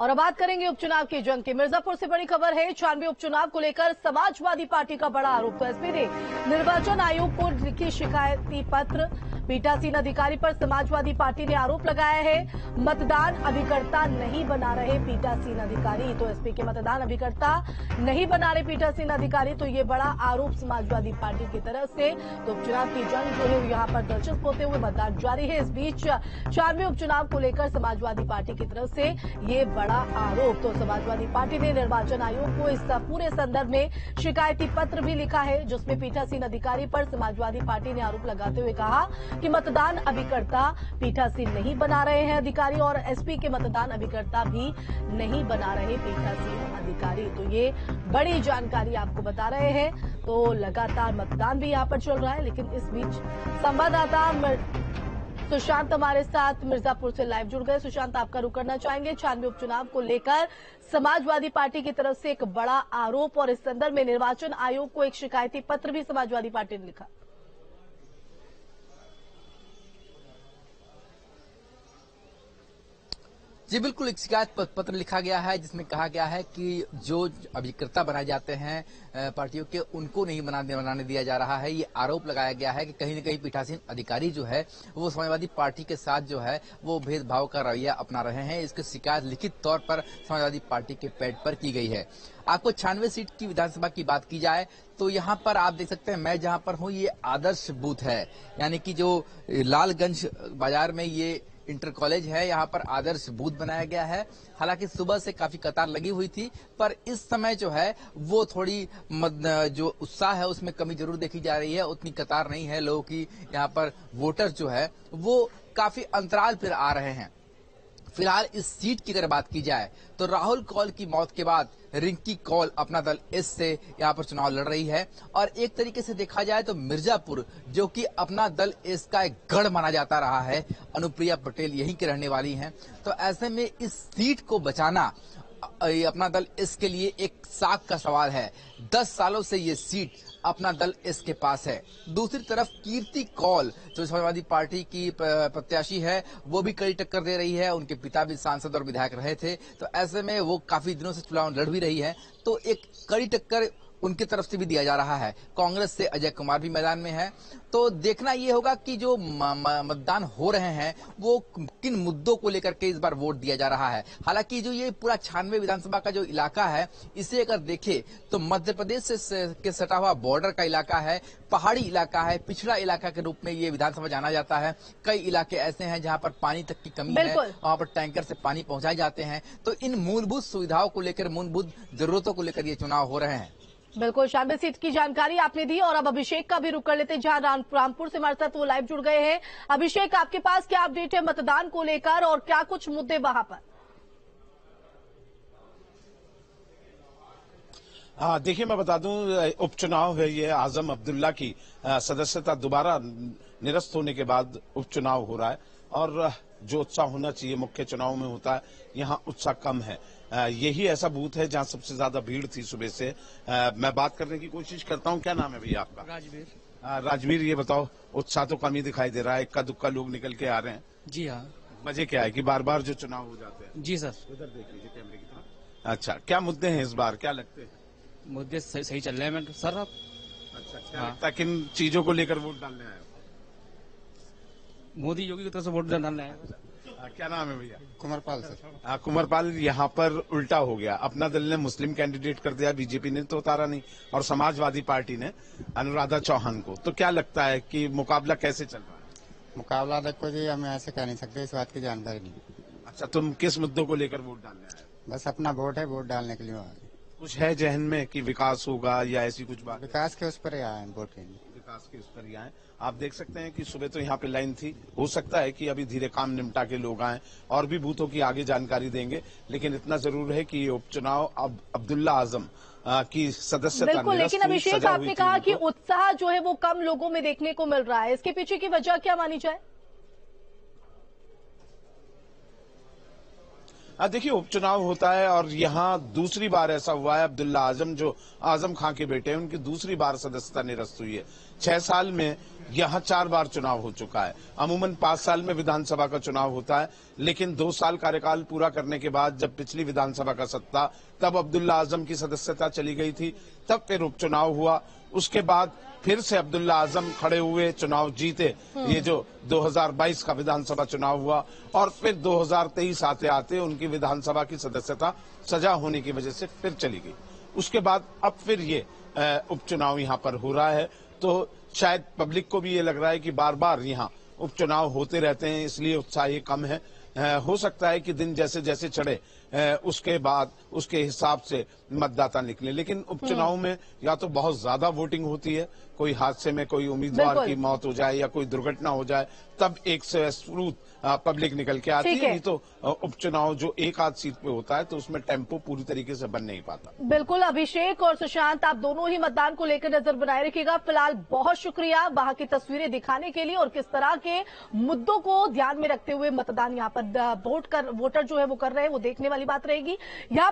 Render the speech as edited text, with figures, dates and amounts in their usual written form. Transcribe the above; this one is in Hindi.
और अब बात करेंगे उपचुनाव की जंग की। मिर्जापुर से बड़ी खबर है। 96 उपचुनाव को लेकर समाजवादी पार्टी का बड़ा आरोप। तो एसपी ने निर्वाचन आयोग को लिखी शिकायती पत्र। पीठासीन अधिकारी पर समाजवादी पार्टी ने आरोप लगाया है, मतदान अभिकर्ता नहीं बना रहे पीठासीन अधिकारी। तो एसपी के मतदान अभिकर्ता नहीं बना रहे पीठासीन अधिकारी, तो ये बड़ा आरोप समाजवादी पार्टी की तरफ से। तो उपचुनाव की जंग जो है यहाँ पर दिलचस्प होते हुए मतदान जारी है। इस बीच 96 उपचुनाव को लेकर समाजवादी पार्टी की तरफ से ये बड़ा आरोप। तो समाजवादी पार्टी ने निर्वाचन आयोग को इस पूरे संदर्भ में शिकायती पत्र भी लिखा है, जिसमें पीठासीन अधिकारी पर समाजवादी पार्टी ने आरोप लगाते हुए कहा कि मतदान अभिकर्ता पीठासीन नहीं बना रहे हैं अधिकारी, और एसपी के मतदान अभिकर्ता भी नहीं बना रहे पीठासीन अधिकारी। तो ये बड़ी जानकारी आपको बता रहे हैं। तो लगातार मतदान भी यहां पर चल रहा है, लेकिन इस बीच संवाददाता सुशांत हमारे साथ मिर्जापुर से लाइव जुड़ गए। सुशांत, आपका रुख करना चाहेंगे। 96 उपचुनाव को लेकर समाजवादी पार्टी की तरफ से एक बड़ा आरोप, और इस संदर्भ में निर्वाचन आयोग को एक शिकायती पत्र भी समाजवादी पार्टी ने लिखा। जी बिल्कुल, एक शिकायत पत्र लिखा गया है जिसमें कहा गया है कि जो अभिकर्ता बनाए जाते हैं पार्टियों के, उनको नहीं बनाने दिया जा रहा है। ये आरोप लगाया गया है कि कहीं न कहीं पीठासीन अधिकारी जो है वो समाजवादी पार्टी के साथ जो है वो भेदभाव का रवैया अपना रहे हैं। इसकी शिकायत लिखित तौर पर समाजवादी पार्टी के पैड पर की गई है। आपको 96 सीट की विधानसभा की बात की जाए तो यहाँ पर आप देख सकते हैं, मैं जहाँ पर हूँ ये आदर्श बूथ है, यानी कि जो लालगंज बाजार में ये इंटर कॉलेज है, यहाँ पर आदर्श बूथ बनाया गया है। हालांकि सुबह से काफी कतार लगी हुई थी, पर इस समय जो है वो थोड़ी जो उत्साह है उसमें कमी जरूर देखी जा रही है। उतनी कतार नहीं है लोगों की। यहाँ पर वोटर जो है वो काफी अंतराल पर आ रहे हैं। फिलहाल इस सीट की अगर बात की जाए तो राहुल कौल की मौत के बाद रिंकी कौल अपना दल एस से यहाँ पर चुनाव लड़ रही है, और एक तरीके से देखा जाए तो मिर्जापुर जो कि अपना दल एस का एक गढ़ माना जाता रहा है, अनुप्रिया पटेल यहीं की रहने वाली हैं। तो ऐसे में इस सीट को बचाना अपना दल एस के लिए एक साख का सवाल है। 10 सालों से ये सीट अपना दल इसके पास है। दूसरी तरफ कीर्ति कौल जो समाजवादी पार्टी की प्रत्याशी है, वो भी कड़ी टक्कर दे रही है। उनके पिता भी सांसद और विधायक रहे थे, तो ऐसे में वो काफी दिनों से चुनाव लड़ भी रही है। तो एक कड़ी टक्कर उनकी तरफ से भी दिया जा रहा है। कांग्रेस से अजय कुमार भी मैदान में है। तो देखना ये होगा कि जो मतदान हो रहे हैं वो किन मुद्दों को लेकर के इस बार वोट दिया जा रहा है। हालांकि जो ये पूरा 96 विधानसभा का जो इलाका है, इसे अगर देखें तो मध्य प्रदेश से के सटा हुआ बॉर्डर का इलाका है, पहाड़ी इलाका है, पिछड़ा इलाका के रूप में ये विधानसभा जाना जाता है। कई इलाके ऐसे हैं जहां पर पानी तक की कमी है, वहां पर टैंकर से पानी पहुंचाए जाते हैं। तो इन मूलभूत सुविधाओं को लेकर, मूलभूत जरूरतों को लेकर ये चुनाव हो रहे हैं। बिल्कुल, 96 सीट की जानकारी आपने दी, और अब अभिषेक का भी रुख कर लेते हैं, जहां रामपुर से हमारे साथ वो लाइव जुड़ गए हैं। अभिषेक, आपके पास क्या अपडेट है मतदान को लेकर, और क्या कुछ मुद्दे वहां पर? हाँ, देखिए मैं बता दूं, उपचुनाव है ये आजम अब्दुल्ला की सदस्यता दोबारा निरस्त होने के बाद उपचुनाव हो रहा है, और जो उत्साह होना चाहिए मुख्य चुनाव में होता है, यहाँ उत्साह कम है। यही ऐसा बूथ है जहां सबसे ज्यादा भीड़ थी सुबह से। मैं बात करने की कोशिश करता हूं। क्या नाम है भैया आपका? राजवीर। राजवीर, ये बताओ, उत्साह तो कम ही दिखाई दे रहा है, इक्का दुक्का लोग निकल के आ रहे हैं। जी हाँ। वजह क्या है कि बार बार जो चुनाव हो जाते हैं? जी सर। उधर देख लीजिए कैमरे की तरफ। अच्छा, क्या मुद्दे हैं इस बार, क्या लगते हैं? मुद्दे सही चल रहे हैं सर अब। अच्छा, क्या लगता है किन चीजों को लेकर वोट डालने आए हो? मोदी योगी की तरफ से वोट डालना है। क्या नाम है भैया? कुमारपाल सर। कुमारपाल, यहाँ पर उल्टा हो गया। अपना दल ने मुस्लिम कैंडिडेट कर दिया, बीजेपी ने तो उतारा नहीं, और समाजवादी पार्टी ने अनुराधा चौहान को। तो क्या लगता है कि मुकाबला कैसे चल रहा है? मुकाबला देखो जी, हम ऐसे कह नहीं सकते, इस बात की जानकारी नहीं। अच्छा, तुम किस मुद्दों को लेकर वोट डालने आए? बस अपना वोट है, वोट डालने के लिए आए। कुछ है जहन में कि विकास होगा या ऐसी कुछ बात? विकास के उस पर ही आए वोट के लिए। विकास के उस पर ही आए। आप देख सकते हैं कि सुबह तो यहाँ पे लाइन थी। हो सकता है कि अभी धीरे काम निपटा के लोग आए, और भी बूथों की आगे जानकारी देंगे, लेकिन इतना जरूर है कि ये उपचुनाव अब अब्दुल्ला आजम की सदस्यता बिल्कुल। लेकिन अभिषेक, आपने कहा कि उत्साह जो है वो कम लोगों में देखने को मिल रहा है, इसके पीछे की वजह क्या मानी जाए? देखिए, उपचुनाव होता है, और यहाँ दूसरी बार ऐसा हुआ है। अब्दुल्ला आजम जो आजम खां के बेटे हैं, उनकी दूसरी बार सदस्यता निरस्त हुई है। 6 साल में यहाँ 4 बार चुनाव हो चुका है। अमूमन 5 साल में विधानसभा का चुनाव होता है, लेकिन 2 साल कार्यकाल पूरा करने के बाद जब पिछली विधानसभा का सत्ता, तब अब्दुल्ला आजम की सदस्यता चली गई थी, तब फिर उपचुनाव हुआ। उसके बाद फिर से अब्दुल्ला आजम खड़े हुए, चुनाव जीते। ये जो 2022 का विधानसभा चुनाव हुआ और फिर 2023 आते आते उनकी विधानसभा की सदस्यता सजा होने की वजह से फिर चली गई। उसके बाद अब फिर ये उपचुनाव यहाँ पर हो रहा है, तो शायद पब्लिक को भी ये लग रहा है कि बार बार यहाँ उपचुनाव होते रहते हैं, इसलिए उत्साह ये कम है। हो सकता है कि दिन जैसे जैसे चढ़े उसके बाद उसके हिसाब से मतदाता निकले, लेकिन उपचुनाव में या तो बहुत ज्यादा वोटिंग होती है, कोई हादसे में कोई उम्मीदवार की मौत हो जाए या कोई दुर्घटना हो जाए, तब एक से स्फूर्त पब्लिक निकल के आती है। नहीं तो उपचुनाव जो एक आध सीट पे होता है तो उसमें टेम्पो पूरी तरीके से बन नहीं पाता। बिल्कुल, अभिषेक और सुशांत, आप दोनों ही मतदान को लेकर नजर बनाए रखिएगा। फिलहाल बहुत शुक्रिया वहां की तस्वीरें दिखाने के लिए और किस तरह के मुद्दों को ध्यान में रखते हुए मतदान यहाँ पर वोटर जो है वो कर रहे हैं, वो देखने वाली बात रहेगी। यहाँ